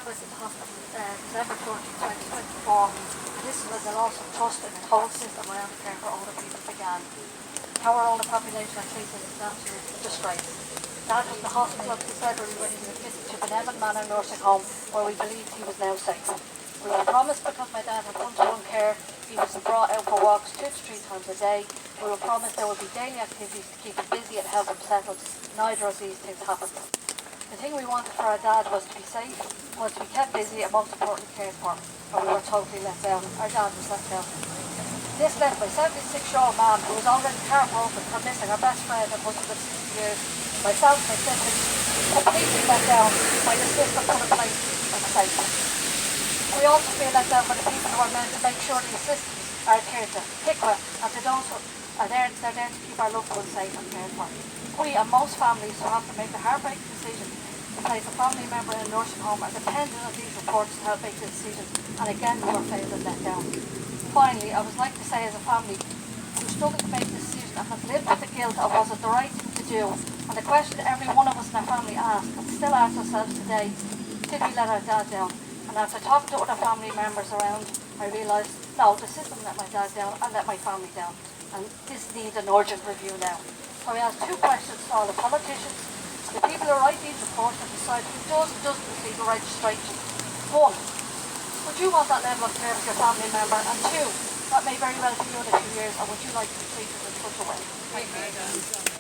I was in the hospital December 14, 2024. This was the loss of trust in the whole system around the care for older people began. How our older population are treated is an absolute disgrace. Dad was in the hospital up to February when he was admitted to Benevolent Manor nursing home where we believed he was now safe. We were promised, because my dad had one-to-one care, he was brought out for walks 2 to 3 times a day. We were promised there would be daily activities to keep him busy and help him settle. Neither of these things happened. The thing we wanted for our dad was to be safe, was to be kept busy, and most importantly cared for. And we were totally let down. Our dad was let down. This left my 76-year-old man, who was already heartbroken for missing our best friend and husband of 60 years, myself and my siblings, completely let down by the system put in place to keep him safe. We also feel let down by the people who are meant to make sure the assistants are adhered to, HICWA, and to those who are there, they're there to keep our loved ones safe and cared for. We and most families who have to make the heartbreaking decision to place a family member in a nursing home are dependent on these reports to help make the decision, and again we were failed and let down. Finally, I would like to say, as a family who struggled to make the decision and has lived with the guilt of was it the right thing to do, and the question every one of us in our family asked and still ask ourselves today, did we let our dad down? And after talking to other family members around, I realised, no, the system let my dad down and let my family down, and this needs an urgent review now. So I asked 2 questions to all the politicians, the people who write these reports, and decide who does and doesn't receive a registration. 1, would you want that level of care for your family member? And 2, that may very well be you in a few years, and would you like to be treated in such a way? Thank you.